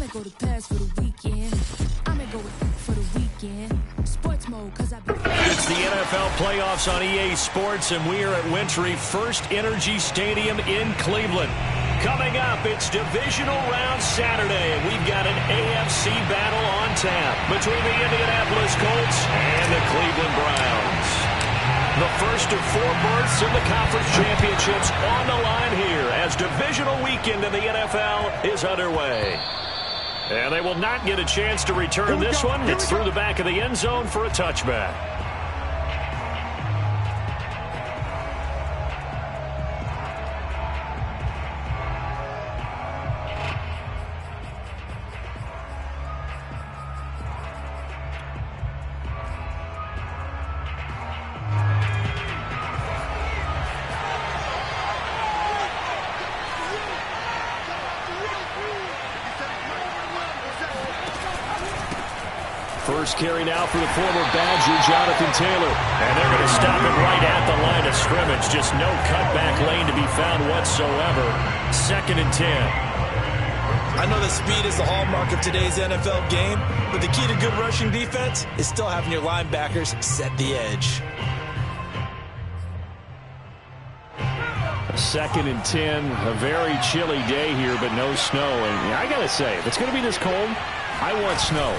I'ma go to Paris for the weekend. I'ma go for the weekend. Sports mode, cause I've been... It's the NFL playoffs on EA Sports, and we are at Wintry First Energy Stadium in Cleveland. Coming up, it's Divisional Round Saturday, and we've got an AFC battle on tap between the Indianapolis Colts and the Cleveland Browns. The first of 4 berths in the conference championships on the line here as divisional weekend in the NFL is underway. And they will not get a chance to return this one. It's through the back of the end zone for a touchback. First carry now for the former Badger, Jonathan Taylor. And they're going to stop it right at the line of scrimmage. Just no cutback lane to be found whatsoever. 2nd and 10. I know that speed is the hallmark of today's NFL game, but the key to good rushing defense is still having your linebackers set the edge. 2nd and 10. A very chilly day here, but no snow. And I got to say, if it's going to be this cold, I want snow.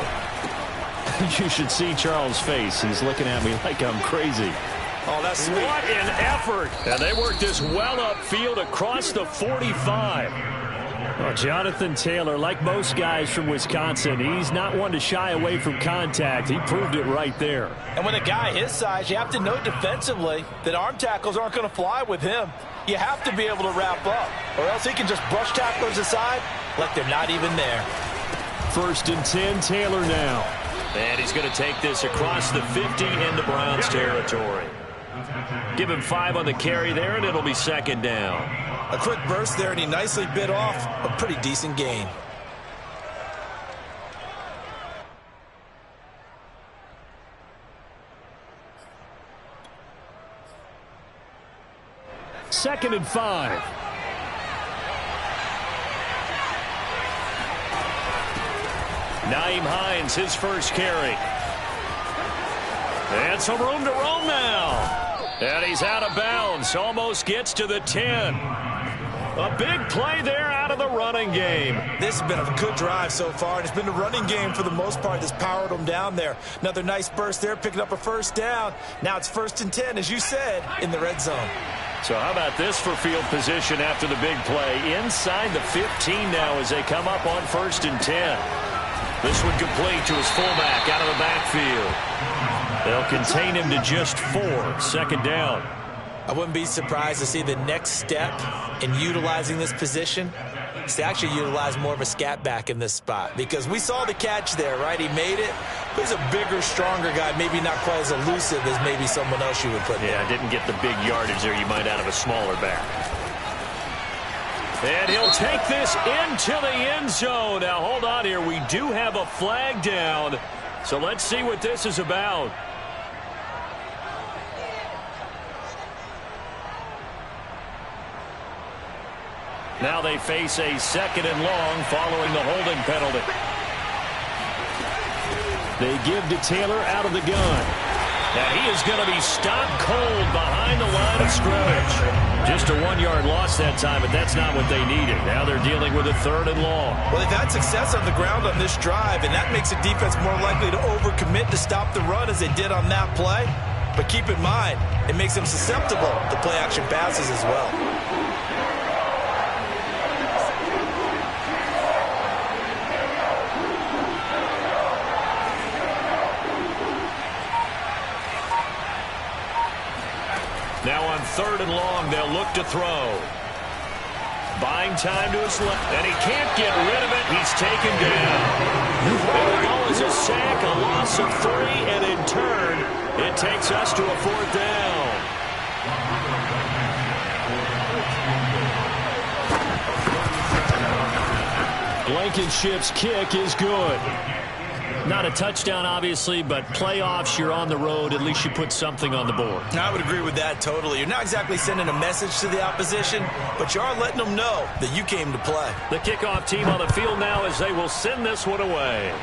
You should see Charles' face. He's looking at me like I'm crazy. Oh, that's sweet. What an effort. And they worked this well upfield across the 45. Well, Jonathan Taylor, like most guys from Wisconsin, he's not one to shy away from contact. He proved it right there. And with a guy his size, you have to know defensively that arm tackles aren't going to fly with him. You have to be able to wrap up, or else he can just brush tacklers aside like they're not even there. 1st and 10, Taylor now. And he's going to take this across the 50 into Browns territory. Give him 5 on the carry there, and it'll be 2nd down. A quick burst there, and he nicely bit off a pretty decent gain. Second and 5. Nyheim Hines, his first carry. And some room to roam now. And he's out of bounds. Almost gets to the 10. A big play there out of the running game. This has been a good drive so far, and it's been the running game for the most part that's powered them down there. Another nice burst there, picking up a 1st down. Now it's 1st and 10, as you said, in the red zone. So how about this for field position after the big play? Inside the 15 now as they come up on 1st and 10. This one complete to his fullback out of the backfield. They'll contain him to just 4. 2nd down. I wouldn't be surprised to see the next step in utilizing this position is to actually utilize more of a scat back in this spot, because we saw the catch there, right? He made it. He's a bigger, stronger guy, maybe not quite as elusive as maybe someone else you would put there. Yeah, didn't get the big yardage there you might out of a smaller back. And he'll take this into the end zone. Now, hold on here. We do have a flag down. So let's see what this is about. Now they face a 2nd and long following the holding penalty. They give to Taylor out of the gun. Now he is going to be stopped cold behind the line of scrimmage. Just a 1-yard loss that time, but that's not what they needed. Now they're dealing with a 3rd and long. Well, they've had success on the ground on this drive, and that makes a defense more likely to overcommit to stop the run as they did on that play. But keep in mind, it makes them susceptible to play-action passes as well. Now on 3rd and long, they'll look to throw. Buying time to his left, and he can't get rid of it. He's taken down. And the ball is a sack, a loss of 3, and in turn, it takes us to a 4th down. Blankenship's kick is good. Not a touchdown, obviously, but playoffs, you're on the road. At least you put something on the board. I would agree with that totally. You're not exactly sending a message to the opposition, but you are letting them know that you came to play. The kickoff team on the field now as they will send this one away.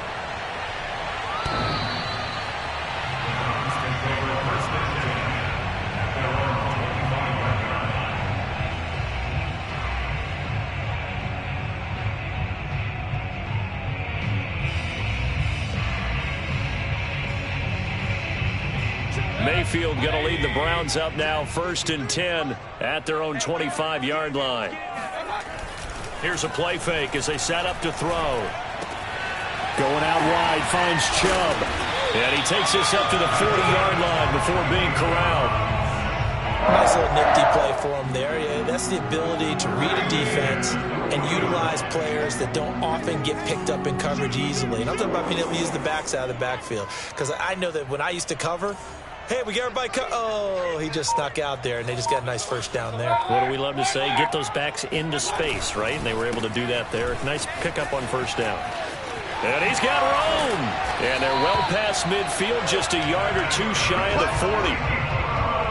Mayfield going to lead the Browns up now, 1st and 10 at their own 25-yard line. Here's a play fake as they set up to throw. Going out wide, finds Chubb. And he takes this up to the 40-yard line before being corralled. Nice little nifty play for him there. Yeah, that's the ability to read a defense and utilize players that don't often get picked up in coverage easily. And I'm talking about being able to use the backs out of the backfield. Because I know that when I used to cover, hey, we got everybody oh, he just snuck out there, and they just got a nice first down there. What do we love to say? Get those backs into space, right? And they were able to do that there. Nice pickup on first down. And he's got room. And they're well past midfield, just a yard or two shy of the 40.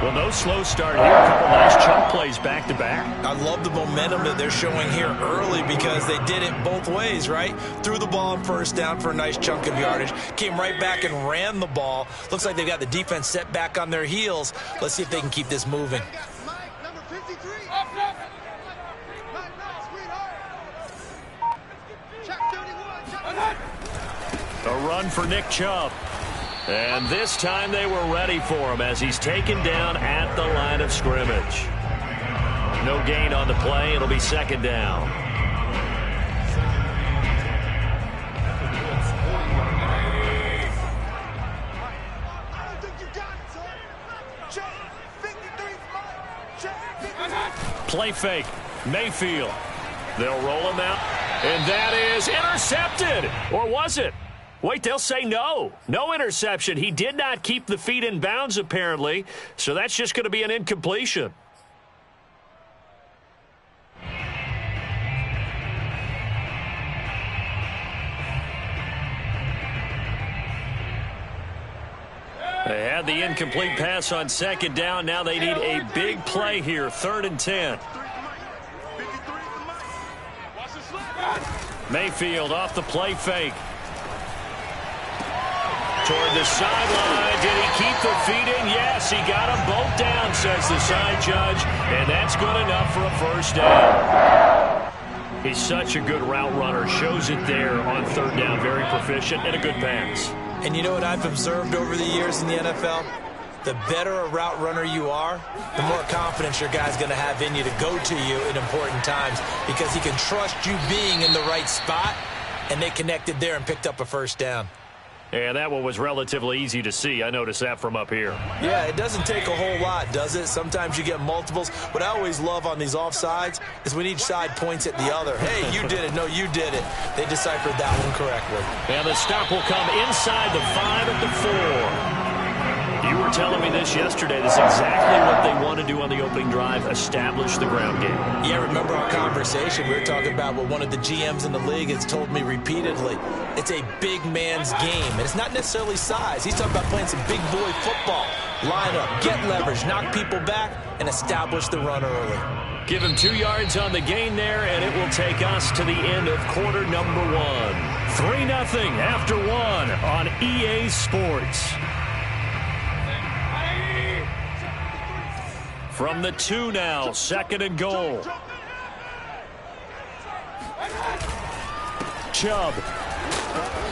Well, no slow start here. A couple nice chunk plays back-to-back. I love the momentum that they're showing here early because they did it both ways, right? Threw the ball on first down for a nice chunk of yardage. Came right back and ran the ball. Looks like they've got the defense set back on their heels. Let's see if they can keep this moving. A run for Nick Chubb. And this time they were ready for him as he's taken down at the line of scrimmage. No gain on the play. It'll be 2nd down. Play fake. Mayfield. They'll roll him out. And that is intercepted. Or was it? Wait, they'll say no. No interception. He did not keep the feet in bounds, apparently. So that's just going to be an incompletion. They had the incomplete pass on 2nd down. Now they need a big play here. 3rd and 10. Mayfield off the play fake. Toward the sideline. Did he keep the feet in? Yes, he got them both down, says the side judge. And that's good enough for a 1st down. He's such a good route runner. Shows it there on 3rd down. Very proficient and a good pass. And you know what I've observed over the years in the NFL? The better a route runner you are, the more confidence your guy's going to have in you to go to you in important times because he can trust you being in the right spot, and they connected there and picked up a 1st down. And that one was relatively easy to see. I noticed that from up here. Yeah, it doesn't take a whole lot, does it? Sometimes you get multiples. What I always love on these offsides is when each side points at the other. Hey, you did it. No, you did it. They deciphered that one correctly. And the stop will come inside the 5 at the 4. You were telling me this yesterday. This is exactly what they want to do on the opening drive, establish the ground game. Yeah, remember our conversation? We were talking about what one of the GMs in the league has told me repeatedly. It's a big man's game, and it's not necessarily size. He's talking about playing some big boy football. Line up, get leverage, knock people back, and establish the run early. Give him 2 yards on the gain there, and it will take us to the end of quarter number 1. 3-0 after 1 on EA Sports. From the 2 now, 2nd and goal. Chubb.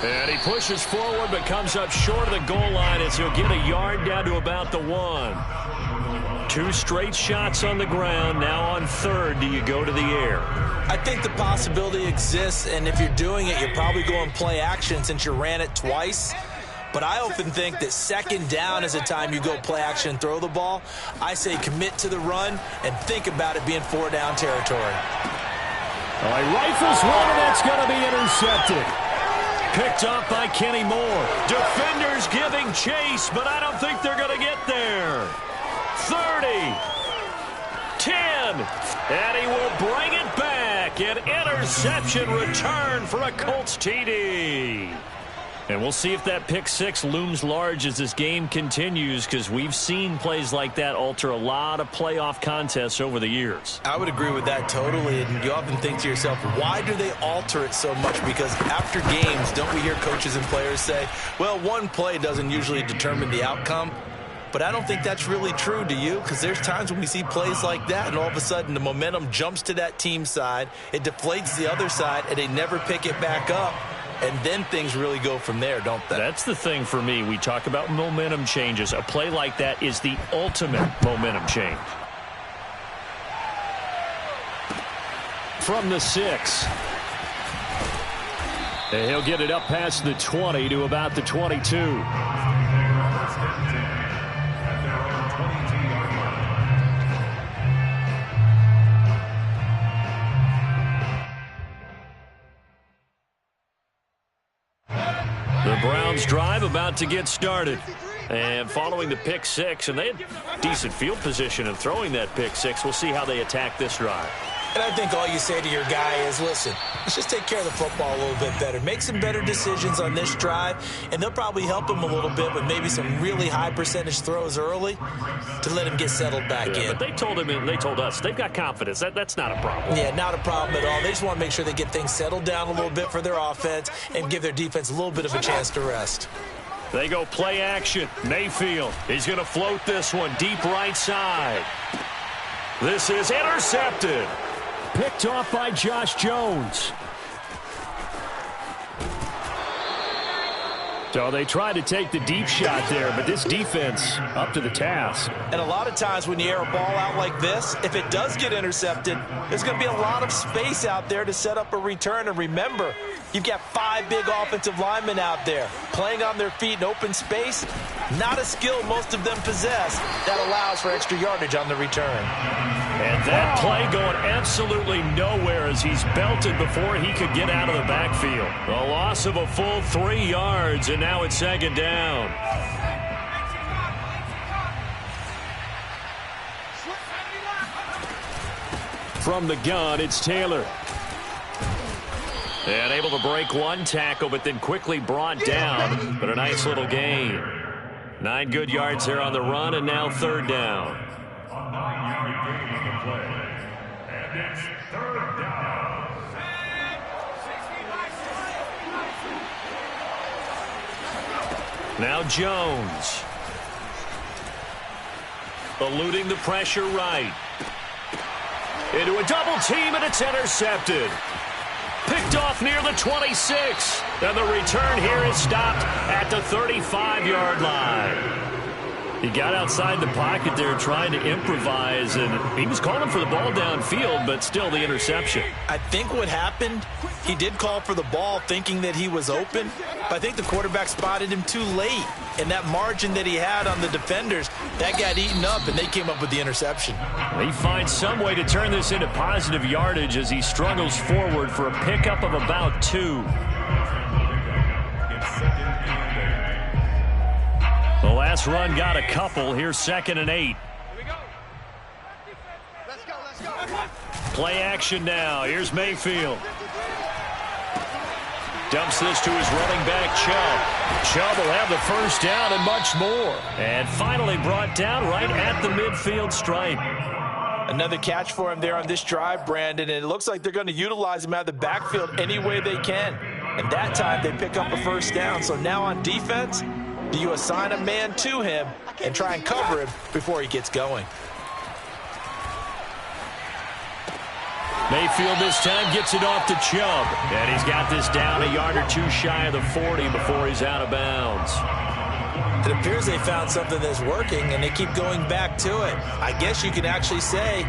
And he pushes forward but comes up short of the goal line as he'll get a yard down to about the 1. 2 straight shots on the ground. Now on 3rd, do you go to the air? I think the possibility exists, and if you're doing it, you're probably going play action since you ran it twice. But I often think that 2nd down is a time you go play action and throw the ball. I say commit to the run and think about it being 4-down territory. All right, rifles one, and that's going to be intercepted. Picked up by Kenny Moore. Defenders giving chase, but I don't think they're going to get there. 30, 10, and he will bring it back. An interception return for a Colts TD. And we'll see if that pick six looms large as this game continues, because we've seen plays like that alter a lot of playoff contests over the years. I would agree with that totally, and you often think to yourself, why do they alter it so much? Because after games, don't we hear coaches and players say, well, one play doesn't usually determine the outcome? But I don't think that's really true, do you? Because there's times when we see plays like that, and all of a sudden the momentum jumps to that team side, it deflates the other side, and they never pick it back up. And then things really go from there, don't they? That's the thing for me. We talk about momentum changes. A play like that is the ultimate momentum change. From the 6. And he'll get it up past the 20 to about the 22. The Browns drive about to get started. And following the pick six, and they had decent field position in throwing that pick six. We'll see how they attack this drive. And I think all you say to your guy is, listen, let's just take care of the football a little bit better. Make some better decisions on this drive, and they'll probably help him a little bit with maybe some really high percentage throws early to let him get settled back in. But they told him, and they told us, they've got confidence. That's not a problem. Yeah, not a problem at all. They just want to make sure they get things settled down a little bit for their offense and give their defense a little bit of a chance to rest. They go play action. Mayfield, he's going to float this one deep right side. This is intercepted. Picked off by Josh Jones. So they tried to take the deep shot there, but this defense up to the task. And a lot of times when you air a ball out like this, if it does get intercepted, there's going to be a lot of space out there to set up a return. And remember, you've got 5 big offensive linemen out there playing on their feet in open space. Not a skill most of them possess that allows for extra yardage on the return. And that play going absolutely nowhere as he's belted before he could get out of the backfield. A loss of a full 3 yards, and now it's second down. From the gun, it's Taylor. And able to break one tackle, but then quickly brought down. But a nice little gain. 9 good yards there on the run, and now third down. Now Jones. Eluding the pressure right. Into a double team, and it's intercepted. Picked off near the 26. And the return here is stopped at the 35-yard line. He got outside the pocket there trying to improvise, and he was calling for the ball downfield, but still the interception. I think what happened, he did call for the ball thinking that he was open, but I think the quarterback spotted him too late. And that margin that he had on the defenders, that got eaten up, and they came up with the interception. He finds some way to turn this into positive yardage as he struggles forward for a pickup of about 2. The last run got a couple. Here's 2nd and 8. Let's go. Play action now. Here's Mayfield. Dumps this to his running back, Chubb. Chubb will have the first down and much more. And finally brought down right at the midfield stripe. Another catch for him there on this drive, Brandon, and it looks like they're going to utilize him out of the backfield any way they can. And that time they pick up a first down. So now on defense, do you assign a man to him and try and cover him before he gets going? Mayfield this time gets it off to Chubb. And he's got this down a yard or 2 shy of the 40 before he's out of bounds. It appears they found something that's working, and they keep going back to it. I guess you can actually say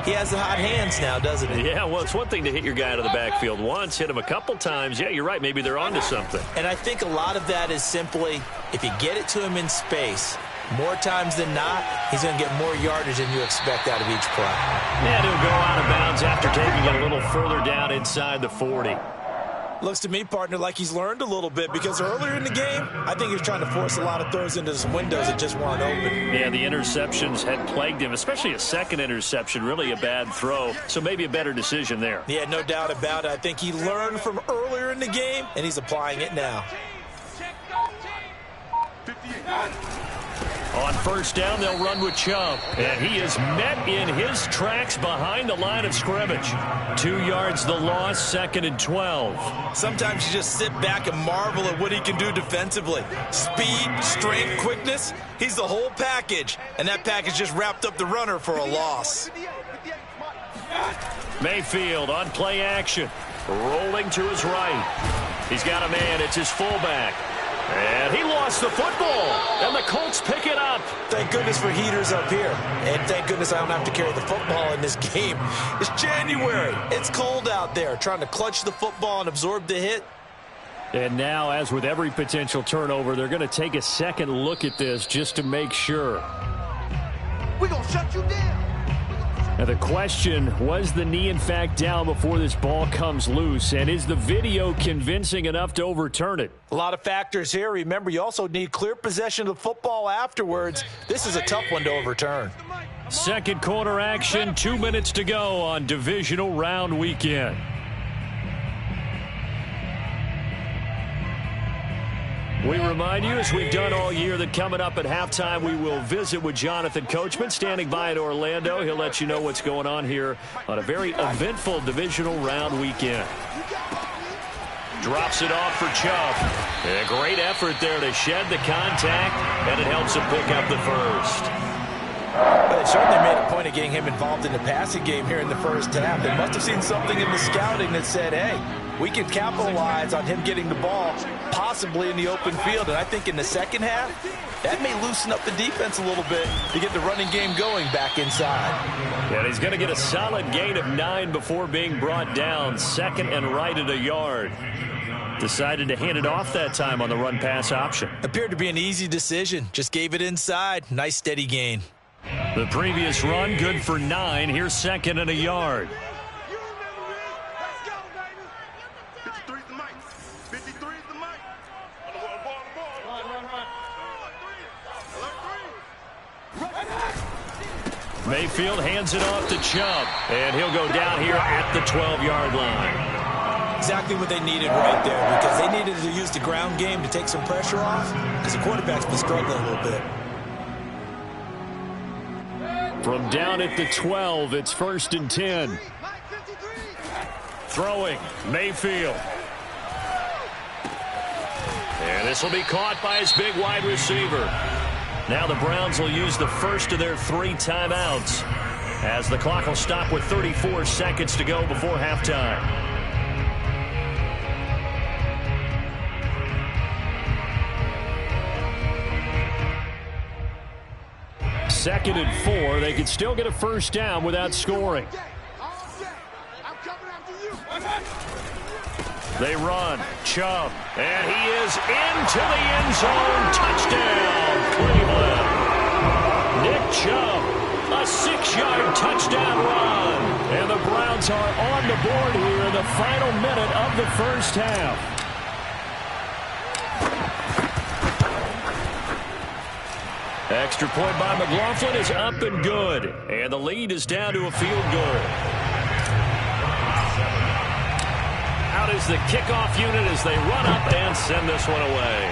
he has the hot hands now, doesn't he? Yeah, well, it's one thing to hit your guy out of the backfield once, hit him a couple times. Yeah, you're right. Maybe they're onto something. And I think a lot of that is simply if you get it to him in space, more times than not, he's going to get more yardage than you expect out of each play. And he'll go out of bounds after taking it a little further down inside the 40. Looks to me, partner, like he's learned a little bit because earlier in the game, I think he was trying to force a lot of throws into some windows that just weren't open. Yeah, the interceptions had plagued him, especially a second interception, really a bad throw. So maybe a better decision there. Yeah, no doubt about it. I think he learned from earlier in the game, and he's applying it now. On first down, they'll run with Chubb. And he is met in his tracks behind the line of scrimmage. 2 yards the loss, 2nd and 12. Sometimes you just sit back and marvel at what he can do defensively. Speed, strength, quickness. He's the whole package. And that package just wrapped up the runner for a loss. Mayfield on play action. Rolling to his right. He's got a man. It's his fullback. And he lost the football. And the Colts pick it up. Thank goodness for heaters up here. And thank goodness I don't have to carry the football in this game. It's January. It's cold out there. Trying to clutch the football and absorb the hit. And now, as with every potential turnover, they're going to take a second look at this just to make sure. We're going to shut you down. Now the question, was the knee in fact down before this ball comes loose? And is the video convincing enough to overturn it? A lot of factors here. Remember, you also need clear possession of the football afterwards. This is a tough one to overturn. Second quarter action, 2 minutes to go on divisional round weekend. We remind you, as we've done all year, that coming up at halftime, we will visit with Jonathan Coachman, standing by in Orlando. He'll let you know what's going on here on a very eventful divisional round weekend. Drops it off for Chubb. A great effort there to shed the contact, and it helps him pick up the first. But they certainly made a point of getting him involved in the passing game here in the first half. They must have seen something in the scouting that said, hey, we can capitalize on him getting the ball possibly in the open field. And I think in the second half, that may loosen up the defense a little bit to get the running game going back inside. And he's going to get a solid gain of 9 before being brought down. Second and right at a yard. Decided to hand it off that time on the run-pass option. Appeared to be an easy decision. Just gave it inside. Nice steady gain. The previous run, good for 9. Here's 2nd and a yard. Mayfield hands it off to Chubb, and he'll go down here at the 12-yard line. Exactly what they needed right there, because they needed to use the ground game to take some pressure off, because the quarterback's been struggling a little bit. From down at the 12, it's 1st and 10. Throwing, Mayfield. And this will be caught by his big wide receiver. Now the Browns will use the first of their 3 timeouts, as the clock will stop with 34 seconds to go before halftime. Second and 4. They can still get a first down without scoring. They run. Chubb. And he is into the end zone. Touchdown, Cleveland. Nick Chubb, a 6-yard touchdown run. And the Browns are on the board here in the final minute of the first half. Extra point by McLaughlin is up and good. And the lead is down to a field goal. Out is the kickoff unit as they run up and send this one away.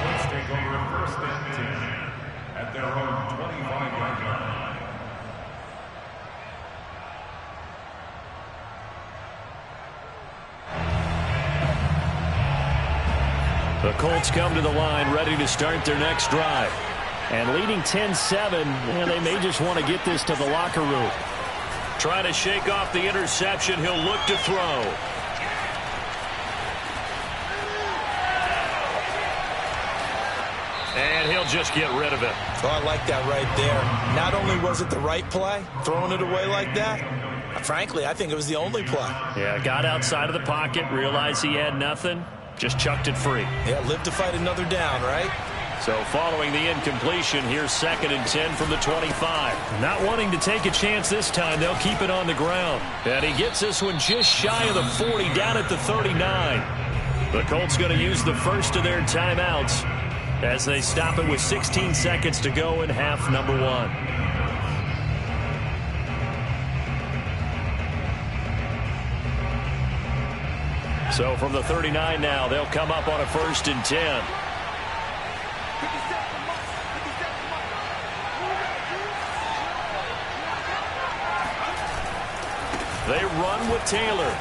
Let's take over 1st and 10 at their own 25-yard line. The Colts come to the line ready to start their next drive. And leading 10-7, and they may just want to get this to the locker room. Trying to shake off the interception. He'll look to throw. And he'll just get rid of it. Oh, I like that right there. Not only was it the right play, throwing it away like that, frankly, I think it was the only play. Yeah, got outside of the pocket, realized he had nothing, just chucked it free. Yeah, live to fight another down, right? So following the incompletion, here's 2nd and 10 from the 25. Not wanting to take a chance this time, they'll keep it on the ground. And he gets this one just shy of the 40, down at the 39. The Colts going to use the first of their timeouts as they stop it with 16 seconds to go in half number 1. So from the 39 now, they'll come up on a 1st and 10. They run with Taylor.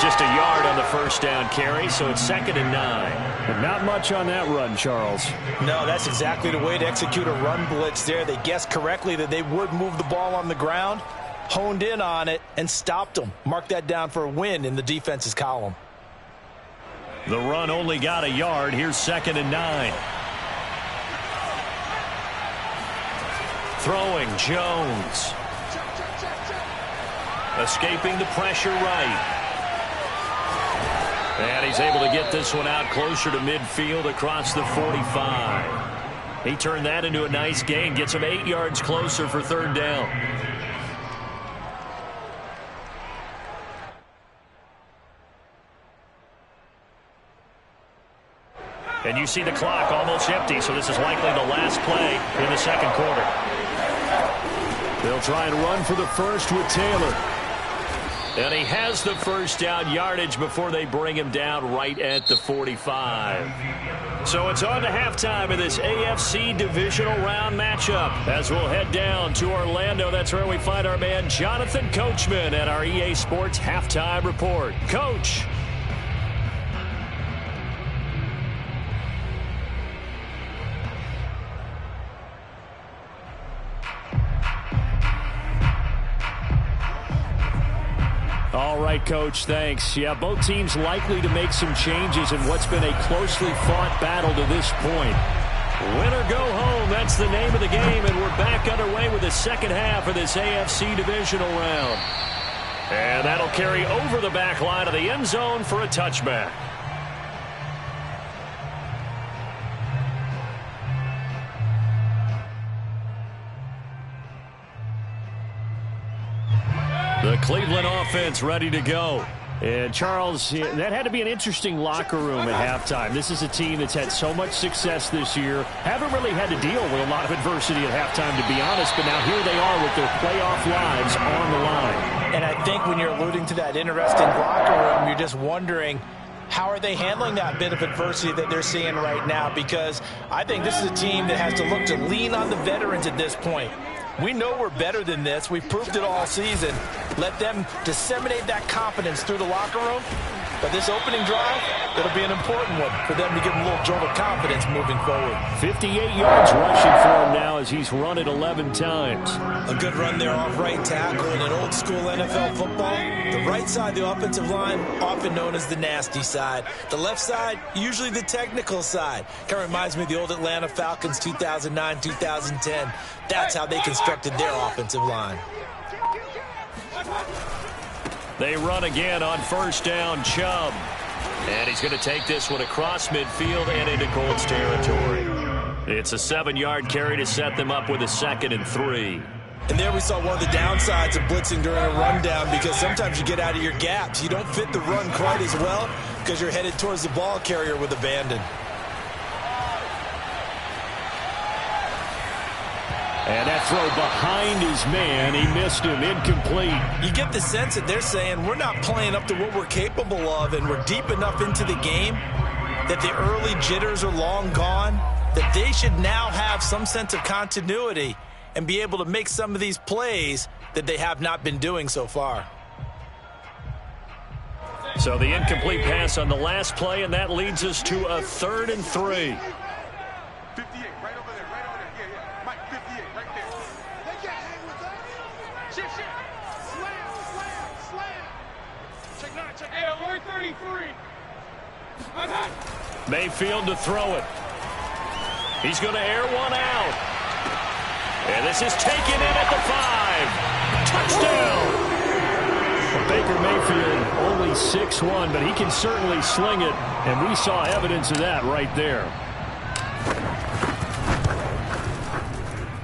Just a yard on the 1st down carry, so it's 2nd and 9. And not much on that run, Charles. No, that's exactly the way to execute a run blitz there. They guessed correctly that they would move the ball on the ground, honed in on it, and stopped them. Mark that down for a win in the defense's column. The run only got a yard. Here's 2nd and 9. Throwing, Jones. Escaping the pressure right. And he's able to get this one out closer to midfield across the 45. He turned that into a nice gain. Gets him 8 yards closer for 3rd down. And you see the clock almost empty, so this is likely the last play in the 2nd quarter. They'll try and run for the 1st with Taylor. And he has the 1st down yardage before they bring him down right at the 45. So it's on to halftime of this AFC divisional round matchup. As we'll head down to Orlando, that's where we find our man Jonathan Coachman at our EA Sports Halftime Report. Coach. All right, Coach, thanks. Yeah, both teams likely to make some changes in what's been a closely fought battle to this point. Win or go home, that's the name of the game, and we're back underway with the 2nd half of this AFC divisional round. And that'll carry over the back line of the end zone for a touchback. The Cleveland offense ready to go. And, Charles, that had to be an interesting locker room at halftime. This is a team that's had so much success this year. Haven't really had to deal with a lot of adversity at halftime, to be honest. But now here they are with their playoff lives on the line. And I think when you're alluding to that interesting locker room, you're just wondering, how are they handling that bit of adversity that they're seeing right now? Because I think this is a team that has to look to lean on the veterans at this point. We know we're better than this. We've proved it all season. Let them disseminate that confidence through the locker room. But this opening drive, it'll be an important one for them to give them a little jolt of confidence moving forward. 58 yards rushing for him now as he's run it 11 times. A good run there off right tackle in an old school NFL football. The right side, the offensive line, often known as the nasty side. The left side, usually the technical side. Kind of reminds me of the old Atlanta Falcons 2009, 2010. That's how they constructed their offensive line. They run again on 1st down, Chubb. And he's going to take this one across midfield and into Colts territory. It's a 7-yard carry to set them up with a 2nd and 3. And there we saw one of the downsides of blitzing during a rundown, because sometimes you get out of your gaps. You don't fit the run quite as well because you're headed towards the ball carrier with abandon. And that throw behind his man, he missed him, incomplete. You get the sense that they're saying we're not playing up to what we're capable of, and we're deep enough into the game that the early jitters are long gone, that they should now have some sense of continuity and be able to make some of these plays that they have not been doing so far. So the incomplete pass on the last play, and that leads us to a 3rd and 3. Mayfield to throw it. He's going to air one out. And this is taken in at the 5. Touchdown! Baker Mayfield only 6'1", but he can certainly sling it, and we saw evidence of that right there.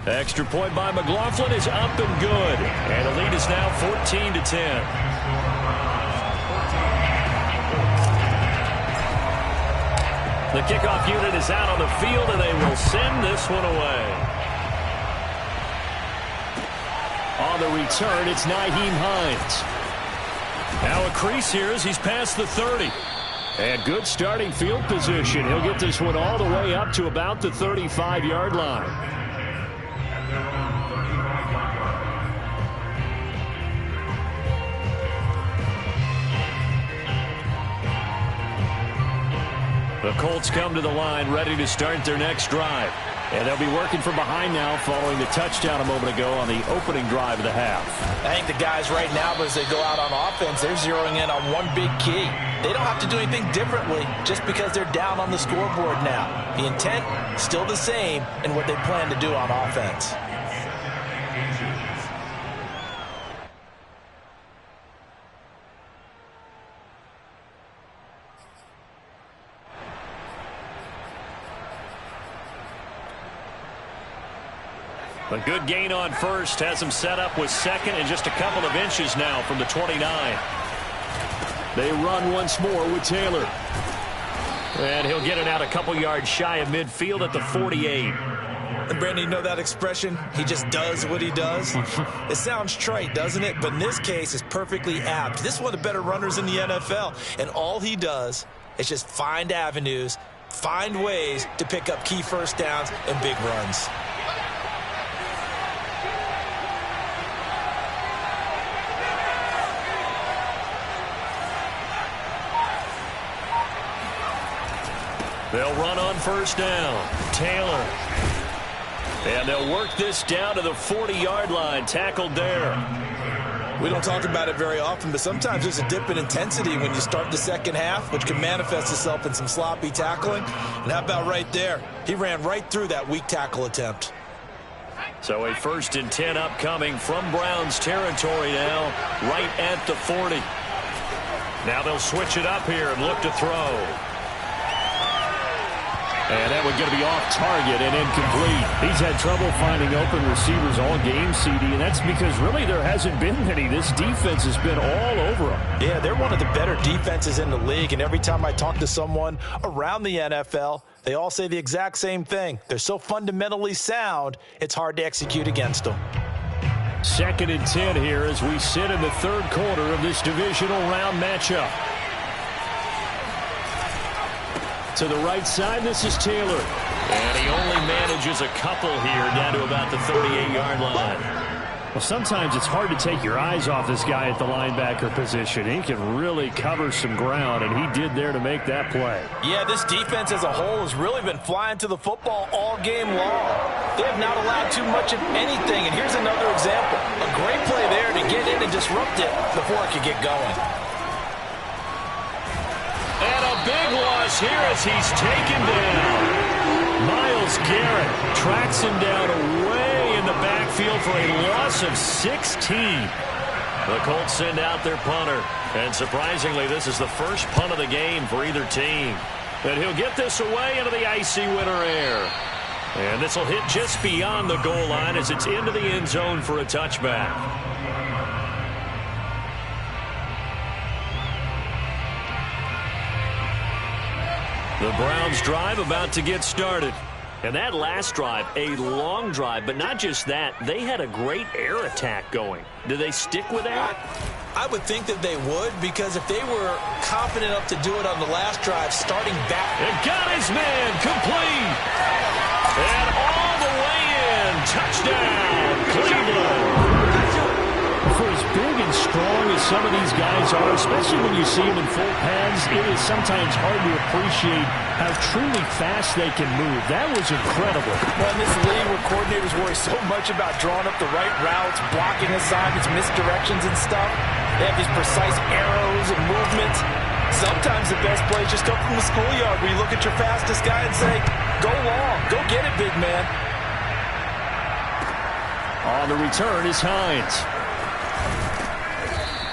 Extra point by McLaughlin is up and good. And the lead is now 14-10. The kickoff unit is out on the field, and they will send this one away. On the return, it's Nyheim Hines. Now a crease here as he's past the 30. And good starting field position. He'll get this one all the way up to about the 35-yard line. The Colts come to the line ready to start their next drive. And they'll be working from behind now following the touchdown a moment ago on the opening drive of the half. I think the guys right now, as they go out on offense, they're zeroing in on one big key. They don't have to do anything differently just because they're down on the scoreboard now. The intent, still the same in what they plan to do on offense. A good gain on first has him set up with second and just a couple of inches now from the 29. They run once more with Taylor. And he'll get it out a couple yards shy of midfield at the 48. And Brandon, you know that expression? He just does what he does? It sounds trite, doesn't it? But in this case, it's perfectly apt. This is one of the better runners in the NFL. And all he does is just find avenues, find ways to pick up key first downs and big runs. They'll run on first down. Taylor. And they'll work this down to the 40-yard line. Tackled there. We don't talk about it very often, but sometimes there's a dip in intensity when you start the second half, which can manifest itself in some sloppy tackling. And how about right there? He ran right through that weak tackle attempt. So a 1st and 10 upcoming from Browns territory now, right at the 40. Now they'll switch it up here and look to throw. And that one's going to be off target and incomplete. He's had trouble finding open receivers all game, CD, and that's because really there hasn't been many. This defense has been all over them. Yeah, they're one of the better defenses in the league, and every time I talk to someone around the NFL, they all say the exact same thing. They're so fundamentally sound, it's hard to execute against them. 2nd and 10 here as we sit in the third quarter of this divisional round matchup. To the right side, this is Taylor. And he only manages a couple here down to about the 38-yard line. Well, sometimes it's hard to take your eyes off this guy at the linebacker position. He can really cover some ground, and he did there to make that play. Yeah, this defense as a whole has really been flying to the football all game long. They have not allowed too much of anything, and here's another example. A great play there to get in and disrupt it before it could get going. And a big loss here as he's taken down. Myles Garrett tracks him down away in the backfield for a loss of 16. The Colts send out their punter. And surprisingly, this is the first punt of the game for either team. And he'll get this away into the icy winter air. And this will hit just beyond the goal line as it's into the end zone for a touchback. The Browns drive about to get started. And that last drive, a long drive, but not just that. They had a great air attack going. Do they stick with that? I would think that they would, because if they were confident enough to do it on the last drive, starting back. And got his man complete. And all the way in. Touchdown, Cleveland. For as big and strong as some of these guys are, especially when you see them in full pads, it is sometimes hard to appreciate how truly fast they can move. That was incredible. Well, in this league where coordinators worry so much about drawing up the right routes, blocking assignments, misdirections and stuff, they have these precise arrows and movements. Sometimes the best plays just come from the schoolyard where you look at your fastest guy and say, go long, go get it, big man. On the return is Hines.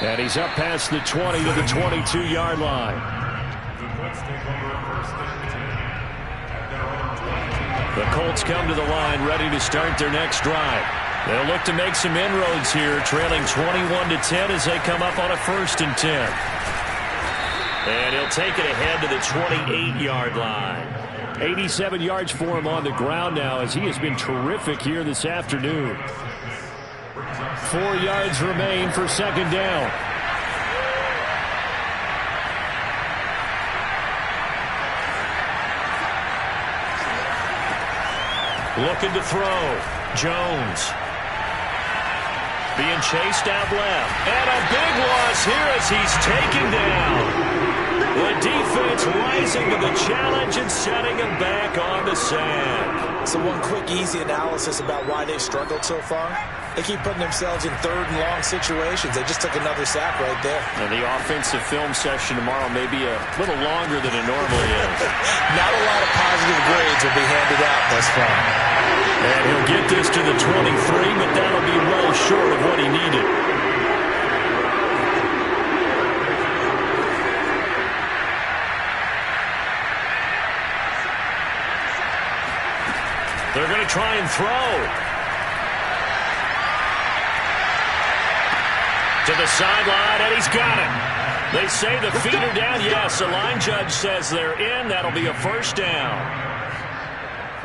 And he's up past the 20 to the 22-yard line. The Colts come to the line ready to start their next drive. They'll look to make some inroads here, trailing 21-10 as they come up on a 1st and 10. And he'll take it ahead to the 28-yard line. 87 yards for him on the ground now as he has been terrific here this afternoon. 4 yards remain for 2nd down. Looking to throw. Jones. Being chased out left. And a big loss here as he's taken down. The defense rising to the challenge and setting him back on the sack. So one quick, easy analysis about why they've struggled so far. They keep putting themselves in third and long situations. They just took another sack right there. And the offensive film session tomorrow may be a little longer than it normally is. Not a lot of positive grades will be handed out thus far. And he'll get this to the 23, but that'll be well short of what he needed. They're going to try and throw. To the sideline, and he's got it. They say the feet are down. Yes, the line judge says they're in. That'll be a first down.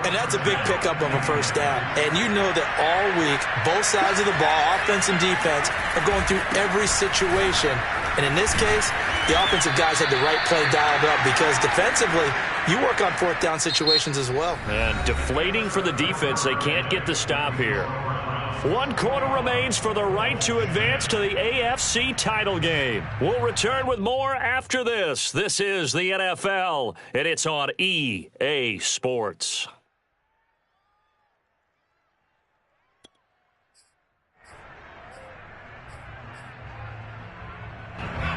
And that's a big pickup of a first down. And you know that all week, both sides of the ball, offense and defense, are going through every situation. And in this case, the offensive guys had the right play dialed up because defensively, you work on fourth down situations as well. And deflating for the defense. They can't get the stop here. 1 quarter remains for the right to advance to the AFC title game. We'll return with more after this. This is the NFL, and it's on EA Sports.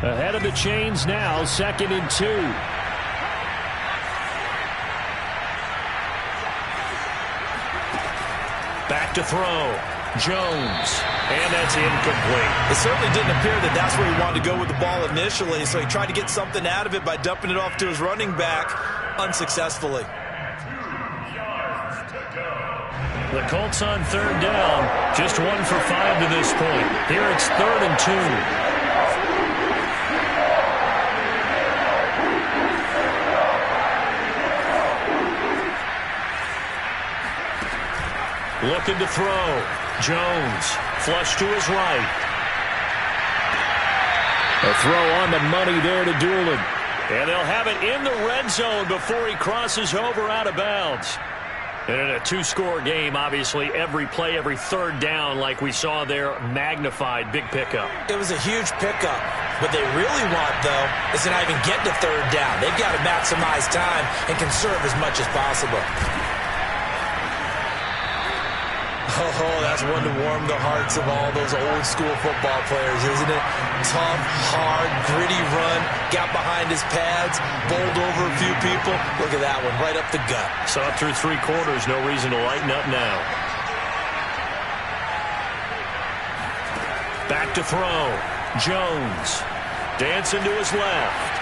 Ahead of the chains now, 2nd and 2. Back to throw. Jones. And that's incomplete. It certainly didn't appear that that's where he wanted to go with the ball initially, so he tried to get something out of it by dumping it off to his running back unsuccessfully. 2 yards to go. The Colts on 3rd down. Just 1 for 5 to this point. Here it's 3rd and 2. Looking to throw. Jones. Flush to his right. A throw on the money there to Doolin. And they'll have it in the red zone before he crosses over out of bounds. And in a 2-score game, obviously, every play, every 3rd down, like we saw there, magnified. Big pickup. It was a huge pickup. What they really want, though, is to not even get to 3rd down. They've got to maximize time and conserve as much as possible. Oh, that's one to warm the hearts of all those old school football players, isn't it? Tough, hard, gritty run, got behind his pads, bowled over a few people. Look at that one, right up the gut. Saw it through 3 quarters, no reason to lighten up now. Back to throw. Jones dancing to his left.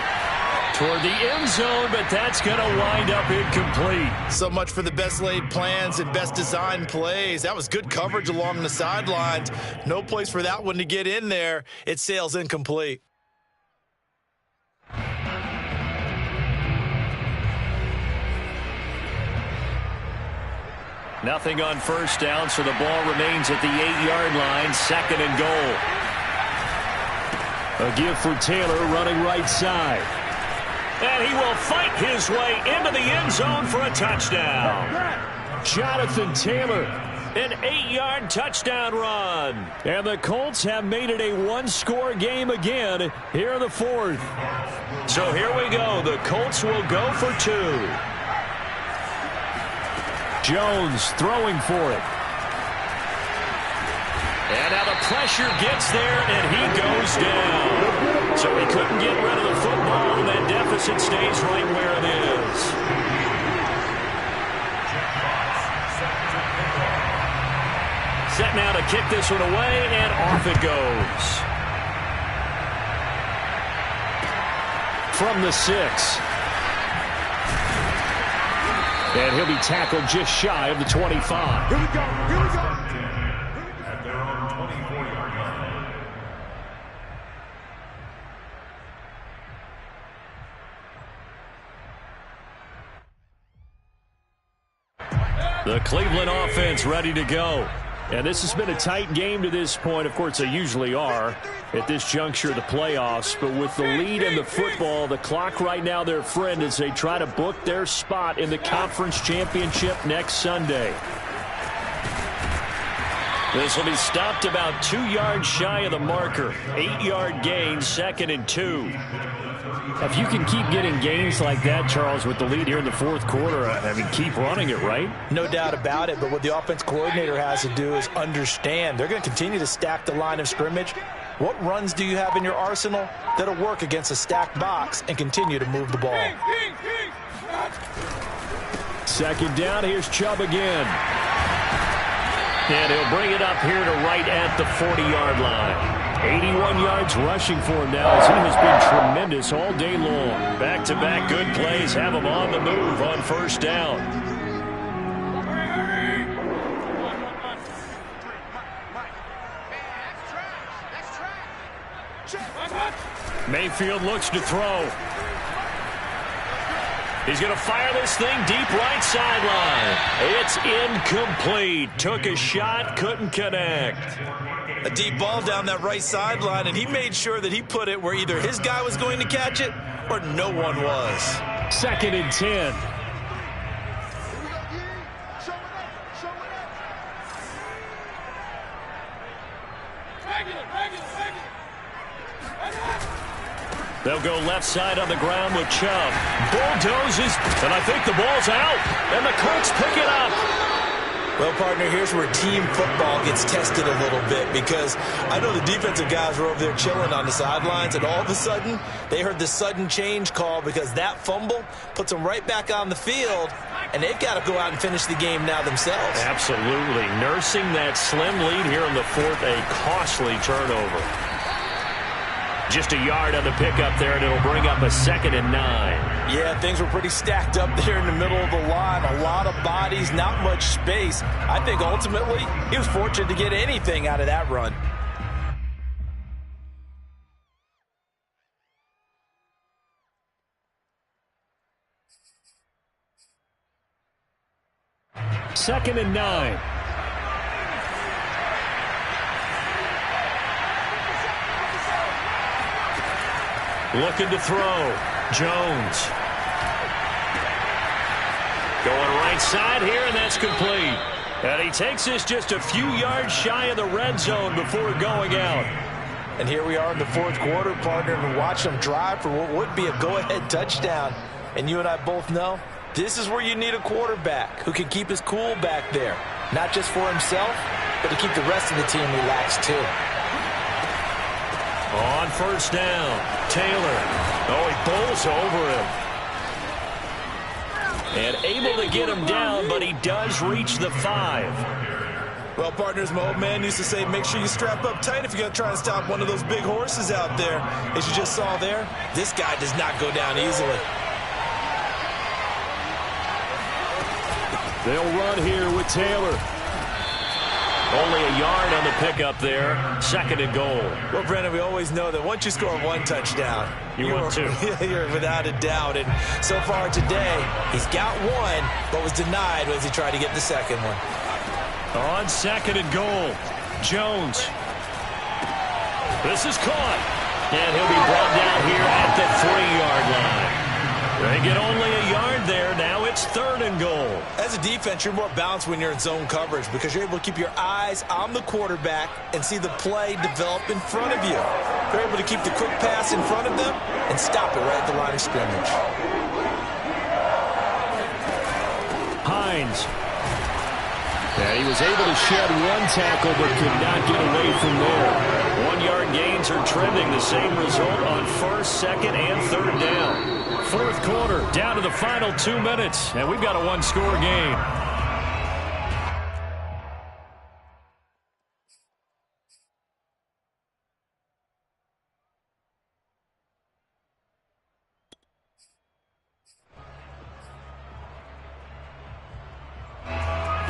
Toward the end zone, but that's going to wind up incomplete. So much for the best laid plans and best designed plays. That was good coverage along the sidelines. No place for that one to get in there. It sails incomplete. Nothing on 1st down, so the ball remains at the 8-yard line, 2nd and goal. A give for Taylor running right side. And he will fight his way into the end zone for a touchdown. Jonathan Taylor, an 8-yard touchdown run. And the Colts have made it a 1-score game again here in the 4th. So here we go. The Colts will go for 2. Jones throwing for it. And now the pressure gets there, and he goes down. So he couldn't get rid of the football, and that deficit stays right where it is. Set now to kick this one away, and off it goes. From the 6. And he'll be tackled just shy of the 25. Here we go. Here we go. At their own 24-yard line. The Cleveland offense ready to go. And this has been a tight game to this point. Of course, they usually are at this juncture of the playoffs. But with the lead in the football, the clock right now their friend as they try to book their spot in the conference championship next Sunday. This will be stopped about 2 yards shy of the marker. 8-yard gain, 2nd and 2. If you can keep getting gains like that, Charles, with the lead here in the fourth quarter, I mean, keep running it, right? No doubt about it, but what the offense coordinator has to do is understand they're going to continue to stack the line of scrimmage. What runs do you have in your arsenal that'll work against a stacked box and continue to move the ball? Second down, here's Chubb again. And he'll bring it up here to right at the 40-yard line. 81 yards rushing for him now as he has been tremendous all day long. Back-to-back good plays have him on the move on first down. Mayfield looks to throw. He's going to fire this thing deep right sideline. It's incomplete. Took a shot, couldn't connect. A deep ball down that right sideline, and he made sure that he put it where either his guy was going to catch it or no one was. 2nd and 10. They'll go left side on the ground with Chubb. Bulldozes, and I think the ball's out, and the Colts pick it up. Well, partner, here's where team football gets tested a little bit because I know the defensive guys were over there chilling on the sidelines, and all of a sudden, they heard the sudden change call because that fumble puts them right back on the field, and they've got to go out and finish the game now themselves. Absolutely. Nursing that slim lead here in the fourth, a costly turnover. Just a yard on the pickup there, and it'll bring up a 2nd and 9. Yeah, things were pretty stacked up there in the middle of the line. A lot of bodies, not much space. I think ultimately he was fortunate to get anything out of that run. Second and 9. Looking to throw. Jones. Going right side here, and that's complete. And he takes this just a few yards shy of the red zone before going out. And here we are in the fourth quarter, partner, and watch them drive for what would be a go-ahead touchdown. And you and I both know this is where you need a quarterback who can keep his cool back there. Not just for himself, but to keep the rest of the team relaxed too. On first down, Taylor. Oh, he bowls over him. And able to get him down, but he does reach the 5. Well, partners, my old man used to say, make sure you strap up tight if you're going to try and stop one of those big horses out there. As you just saw there, this guy does not go down easily. They'll run here with Taylor. Only a yard on the pickup there. 2nd and goal. Well, Brendan, we always know that once you score one touchdown, you're 2. You're without a doubt. And so far today, he's got one, but was denied as he tried to get the second one. On 2nd and goal, Jones. This is caught. And he'll be brought down here at the 3-yard line. They get only a yard there. Now it's 3rd and goal. As a defense, you're more balanced when you're in zone coverage because you're able to keep your eyes on the quarterback and see the play develop in front of you. You're able to keep the quick pass in front of them and stop it right at the line of scrimmage. Hines. Yeah, he was able to shed one tackle but could not get away from there. 1-yard gains are trending. The same result on 1st, 2nd, and 3rd down. Fourth quarter, down to the final 2 minutes, and we've got a one-score game.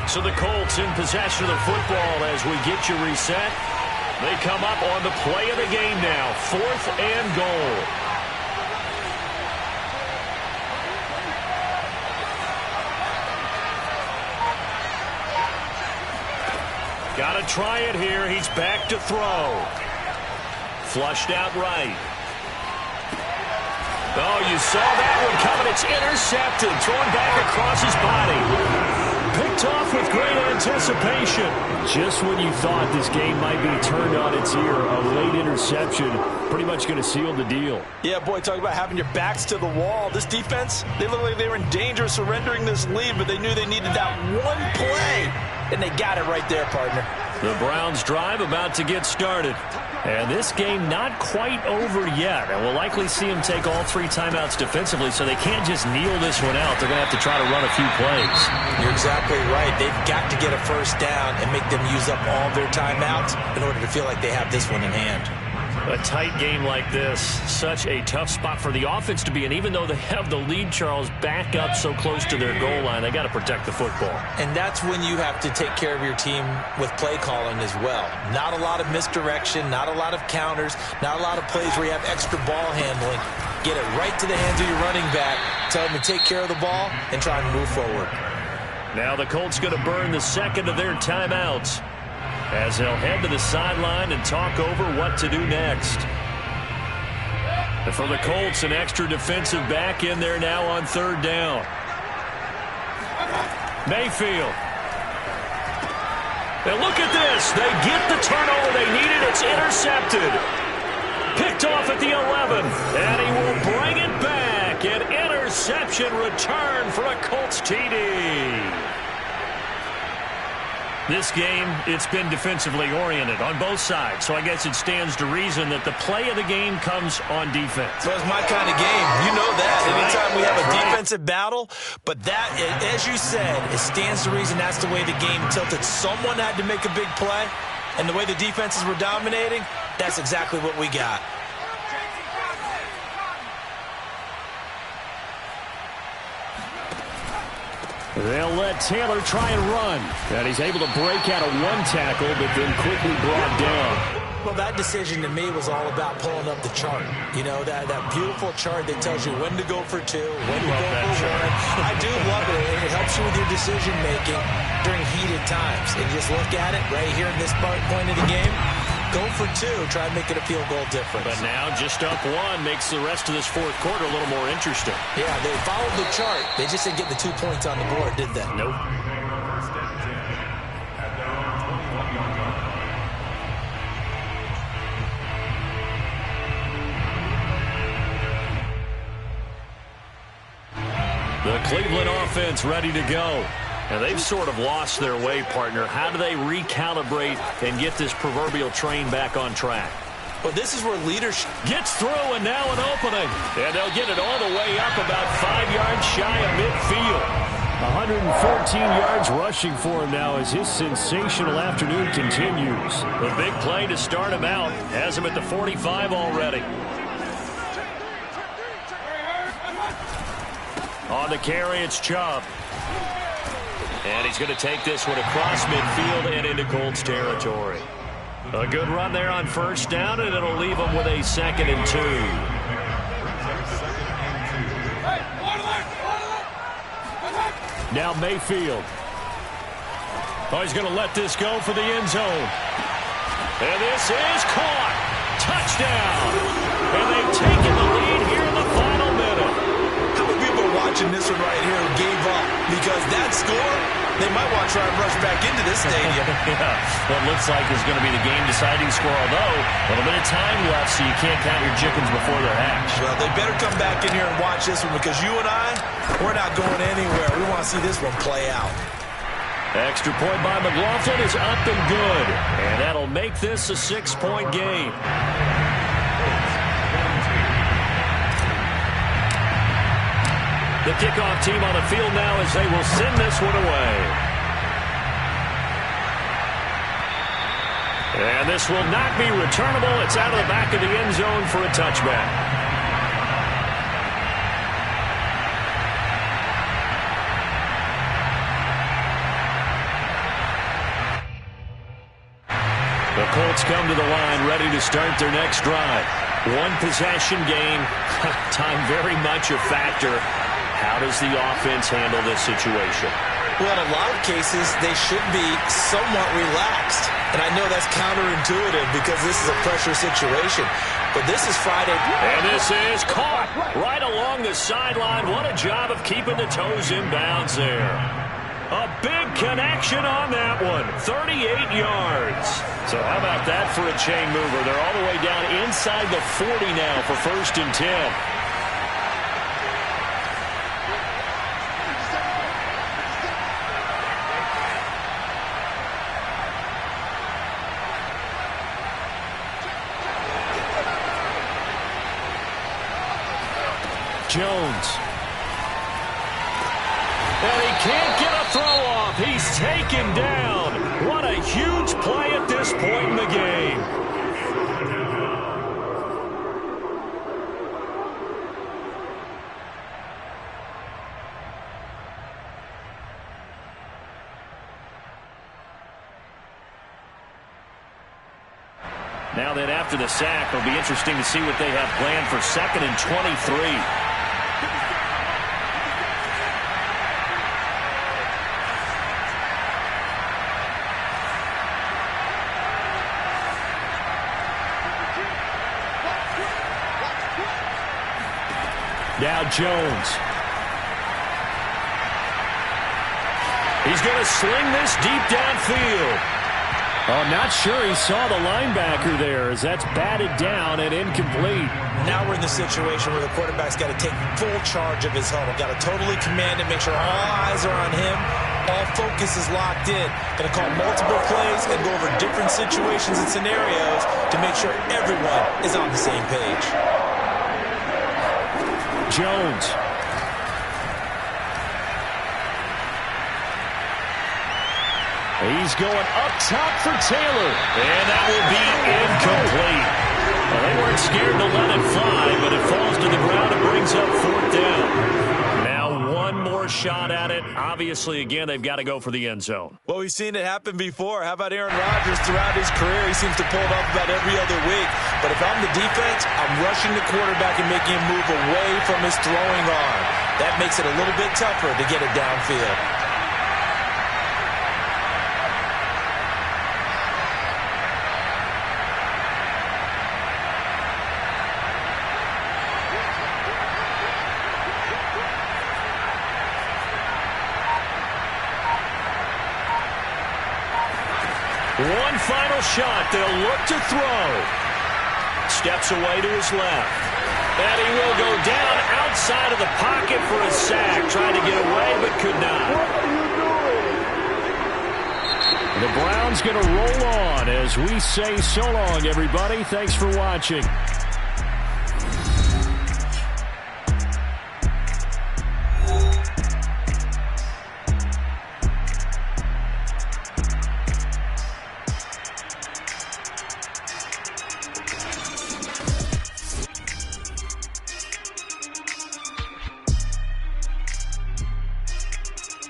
So the Colts in possession of the football as we get you reset. They come up on the play of the game now, 4th and goal. Got to try it here. He's back to throw. Flushed out right. Oh, you saw that one coming. It's intercepted. Thrown back across his body. Picked off with great anticipation. Just when you thought this game might be turned on its ear, a late interception pretty much going to seal the deal. Yeah, boy, talk about having your backs to the wall. This defense, they look like they were in danger of surrendering this lead, but they knew they needed that one play, and they got it right there, partner. The Browns drive about to get started. And this game not quite over yet. And we'll likely see them take all 3 timeouts defensively, so they can't just kneel this one out. They're going to have to try to run a few plays. You're exactly right. They've got to get a first down and make them use up all their timeouts in order to feel like they have this one in hand. A tight game like this, such a tough spot for the offense to be in. Even though they have the lead, Charles, back up so close to their goal line, they got to protect the football. And that's when you have to take care of your team with play calling as well. Not a lot of misdirection, not a lot of counters, not a lot of plays where you have extra ball handling. Get it right to the hands of your running back, tell them to take care of the ball, and try and move forward. Now the Colts going to burn the second of their timeouts, as they'll head to the sideline and talk over what to do next. And for the Colts, an extra defensive back in there now on 3rd down. Mayfield. And look at this. They get the turnover they needed. It's intercepted. Picked off at the 11. And he will bring it back. An interception return for a Colts TD. This game, it's been defensively oriented on both sides, so I guess it stands to reason that the play of the game comes on defense. So it's my kind of game. You know that. Anytime we have a defensive battle, but that, as you said, it stands to reason that's the way the game tilted. Someone had to make a big play, and the way the defenses were dominating, that's exactly what we got. They'll let Taylor try and run. And he's able to break out of 1 tackle, but then quickly brought down. Well, that decision to me was all about pulling up the chart. You know, that beautiful chart that tells you when to go for 2, when to go for 1. I do love it. It helps you with your decision-making during heated times. And just look at it right here in this point of the game. Go for 2, try and make it a field goal difference. But now just up 1 makes the rest of this 4th quarter a little more interesting. Yeah, they followed the chart. They just didn't get the 2 points on the board, did they? Nope. The Cleveland offense ready to go. And they've sort of lost their way, partner. How do they recalibrate and get this proverbial train back on track? Well, this is where leadership gets through, and now an opening. And they'll get it all the way up about 5 yards shy of midfield. 114 yards rushing for him now as his sensational afternoon continues. The big play to start him out has him at the 45 already. On the carry, it's Chubb. And he's going to take this one across midfield and into Colts territory. A good run there on 1st down, and it'll leave him with a 2nd and 2. Now Mayfield. Oh, he's going to let this go for the end zone. And this is caught. Touchdown. And they've taken the lead here in the final minute. How many people are watching this one right here who gave up? Because that score, they might want to try and rush back into this stadium. Yeah, what looks like is going to be the game-deciding score, although a little bit of time left, so you can't count your chickens before they're hatched. Well, they better come back in here and watch this one, because you and I, we're not going anywhere. We want to see this one play out. Extra point by McLaughlin is up and good, and that'll make this a 6-point game. The kickoff team on the field now as they will send this one away. And this will not be returnable. It's out of the back of the end zone for a touchback. The Colts come to the line ready to start their next drive. 1 possession game. Time very much a factor. How does the offense handle this situation? Well, in a lot of cases, they should be somewhat relaxed. And I know that's counterintuitive because this is a pressure situation. But this is Friday. And this is caught right along the sideline. What a job of keeping the toes in bounds there. A big connection on that one. 38 yards. So how about that for a chain mover? They're all the way down inside the 40 now for 1st and 10. Jones. And he can't get a throw off. He's taken down. What a huge play at this point in the game. Now then, after the sack, it'll be interesting to see what they have planned for 2nd and 23. Now Jones. He's going to sling this deep downfield. Oh, not sure he saw the linebacker there as that's batted down and incomplete. Now we're in the situation where the quarterback's got to take full charge of his huddle. Got to totally command it, make sure all eyes are on him. All focus is locked in. Going to call multiple plays and go over different situations and scenarios to make sure everyone is on the same page. Jones. He's going up top for Taylor. And that will be incomplete. Well, they weren't scared to let it fly, but it falls to the ground and brings up 4th down. Now one more shot at it. Obviously, again, they've got to go for the end zone. Well, we've seen it happen before. How about Aaron Rodgers throughout his career? He seems to pull it off about every other week. But if I'm the defense, I'm rushing the quarterback and making him move away from his throwing arm. That makes it a little bit tougher to get it downfield. One final shot. They'll look to throw. Steps away to his left. And he will go down outside of the pocket for a sack. Trying to get away, but could not. The Browns going to roll on as we say so long, everybody. Thanks for watching.